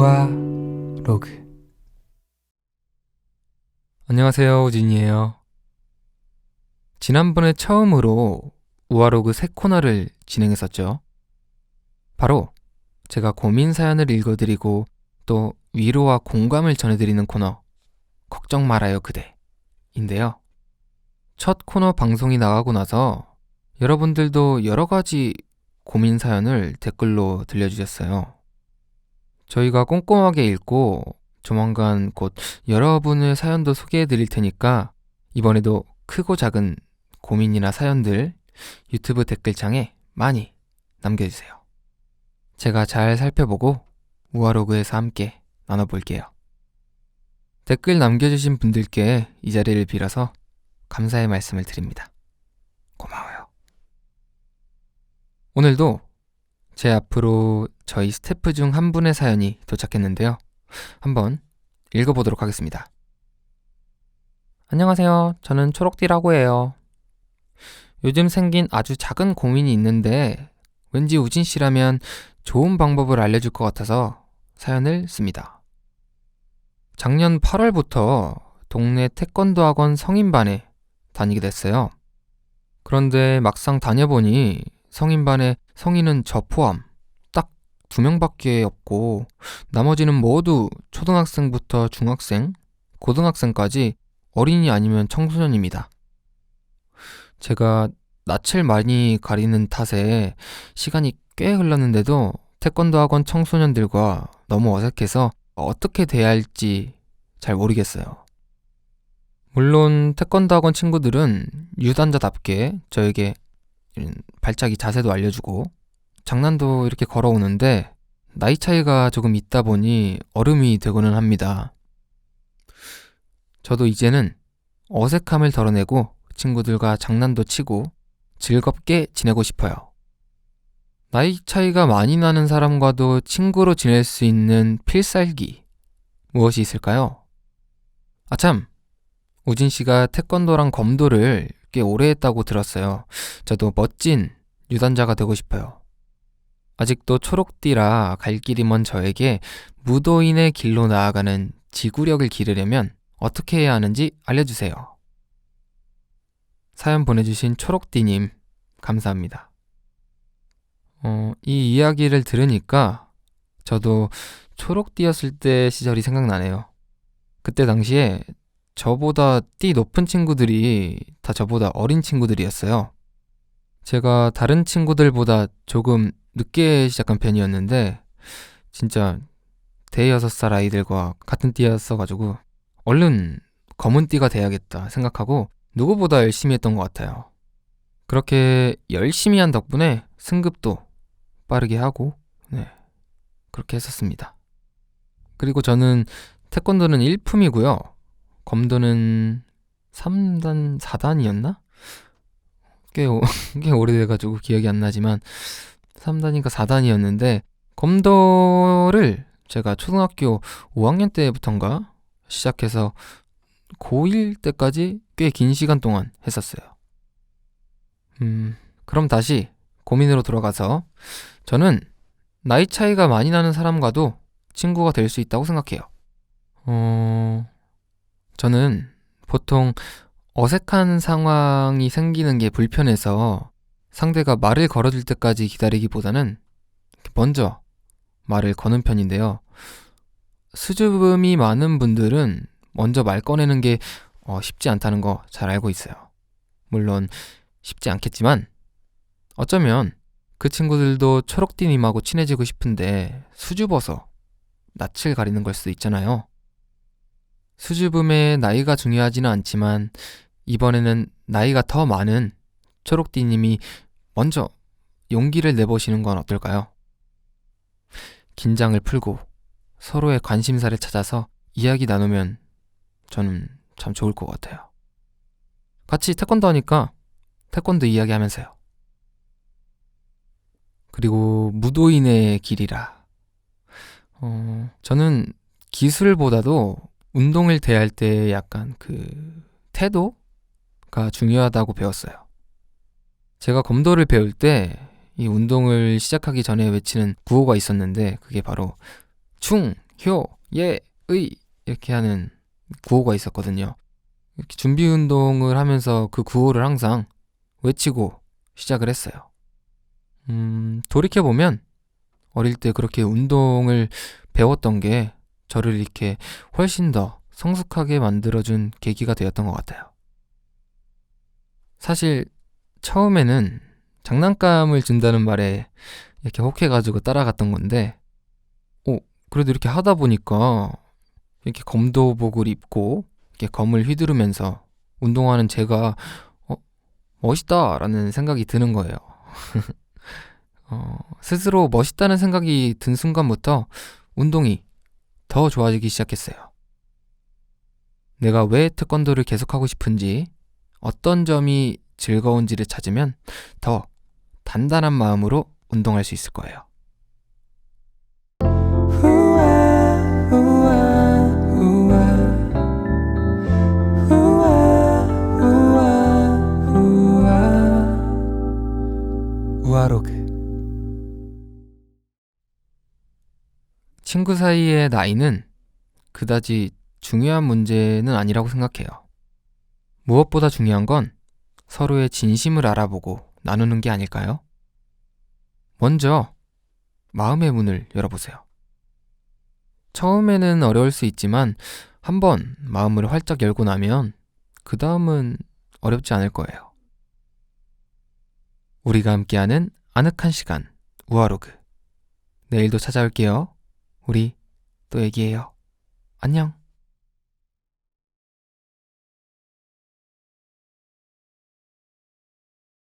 우아 로그. 안녕하세요, 우진이에요. 지난번에 처음으로 우아로그 새 코너를 진행했었죠. 바로 제가 고민 사연을 읽어드리고 또 위로와 공감을 전해드리는 코너 걱정 말아요 그대인데요. 첫 코너 방송이 나가고 나서 여러분들도 여러 가지 고민 사연을 댓글로 들려주셨어요. 저희가 꼼꼼하게 읽고 조만간 곧 여러분의 사연도 소개해드릴 테니까 이번에도 크고 작은 고민이나 사연들 유튜브 댓글창에 많이 남겨주세요. 제가 잘 살펴보고 우아로그에서 함께 나눠볼게요. 댓글 남겨주신 분들께 이 자리를 빌어서 감사의 말씀을 드립니다. 고마워요. 오늘도 제 앞으로 저희 스태프 중 한 분의 사연이 도착했는데요. 한번 읽어보도록 하겠습니다. 안녕하세요. 저는 초록띠라고 해요. 요즘 생긴 아주 작은 고민이 있는데 왠지 우진 씨라면 좋은 방법을 알려줄 것 같아서 사연을 씁니다. 작년 8월부터 동네 태권도 학원 성인반에 다니게 됐어요. 그런데 막상 다녀보니 성인반에 성인은 저 포함 딱 2명밖에 없고 나머지는 모두 초등학생부터 중학생, 고등학생까지 어린이 아니면 청소년입니다. 제가 낯을 많이 가리는 탓에 시간이 꽤 흘렀는데도 태권도 학원 청소년들과 너무 어색해서 어떻게 대해야 할지 잘 모르겠어요. 물론 태권도 학원 친구들은 유단자답게 저에게 발차기 자세도 알려주고 장난도 이렇게 걸어오는데 나이 차이가 조금 있다 보니 얼음이 되고는 합니다. 저도 이제는 어색함을 덜어내고 친구들과 장난도 치고 즐겁게 지내고 싶어요. 나이 차이가 많이 나는 사람과도 친구로 지낼 수 있는 필살기 무엇이 있을까요? 아참, 우진 씨가 태권도랑 검도를 꽤 오래 했다고 들었어요. 저도 멋진 유단자가 되고 싶어요. 아직도 초록띠라 갈 길이 먼 저에게 무도인의 길로 나아가는 지구력을 기르려면 어떻게 해야 하는지 알려주세요. 사연 보내주신 초록띠님 감사합니다. 이 이야기를 들으니까 저도 초록띠였을 때 시절이 생각나네요. 그때 당시에 저보다 띠 높은 친구들이 다 저보다 어린 친구들이었어요. 제가 다른 친구들보다 조금 늦게 시작한 편이었는데 진짜 대여섯 살 아이들과 같은 띠였어가지고 얼른 검은 띠가 돼야겠다 생각하고 누구보다 열심히 했던 것 같아요. 그렇게 열심히 한 덕분에 승급도 빠르게 하고 그렇게 했었습니다. 그리고 저는 태권도는 1품이고요. 검도는 3단, 4단이었나? 꽤 오래돼가지고 기억이 안 나지만 3단인가 4단이었는데 검도를 제가 초등학교 5학년 때부터인가 시작해서 고1 때까지 꽤 긴 시간 동안 했었어요. 그럼 다시 고민으로 돌아가서 저는 나이 차이가 많이 나는 사람과도 친구가 될 수 있다고 생각해요. 저는 보통 어색한 상황이 생기는 게 불편해서 상대가 말을 걸어줄 때까지 기다리기보다는 먼저 말을 거는 편인데요. 수줍음이 많은 분들은 먼저 말 꺼내는 게 쉽지 않다는 거 잘 알고 있어요. 물론 쉽지 않겠지만 어쩌면 그 친구들도 초록띠님하고 친해지고 싶은데 수줍어서 낯을 가리는 걸 수도 있잖아요. 수줍음에 나이가 중요하지는 않지만 이번에는 나이가 더 많은 초록띠님이 먼저 용기를 내보시는 건 어떨까요? 긴장을 풀고 서로의 관심사를 찾아서 이야기 나누면 저는 참 좋을 것 같아요. 같이 태권도 하니까 태권도 이야기 하면서요. 그리고 무도인의 길이라. 저는 기술보다도 운동을 대할 때 약간 그 태도가 중요하다고 배웠어요. 제가 검도를 배울 때 이 운동을 시작하기 전에 외치는 구호가 있었는데 그게 바로 충, 효, 예, 의 이렇게 하는 구호가 있었거든요. 이렇게 준비 운동을 하면서 그 구호를 항상 외치고 시작을 했어요. 돌이켜보면 어릴 때 그렇게 운동을 배웠던 게 저를 이렇게 훨씬 더 성숙하게 만들어준 계기가 되었던 것 같아요. 사실 처음에는 장난감을 준다는 말에 이렇게 혹해가지고 따라갔던 건데, 그래도 이렇게 하다 보니까 이렇게 검도복을 입고 이렇게 검을 휘두르면서 운동하는 제가 멋있다라는 생각이 드는 거예요. 스스로 멋있다는 생각이 든 순간부터 운동이 더 좋아지기 시작했어요. 내가 왜 태권도를 계속하고 싶은지, 어떤 점이 즐거운지를 찾으면 더 단단한 마음으로 운동할 수 있을 거예요. 우아로그. 친구 사이의 나이는 그다지 중요한 문제는 아니라고 생각해요. 무엇보다 중요한 건 서로의 진심을 알아보고 나누는 게 아닐까요? 먼저 마음의 문을 열어보세요. 처음에는 어려울 수 있지만 한번 마음을 활짝 열고 나면 그 다음은 어렵지 않을 거예요. 우리가 함께하는 아늑한 시간, 우아로그. 내일도 찾아올게요. 우리 또 얘기해요. 안녕.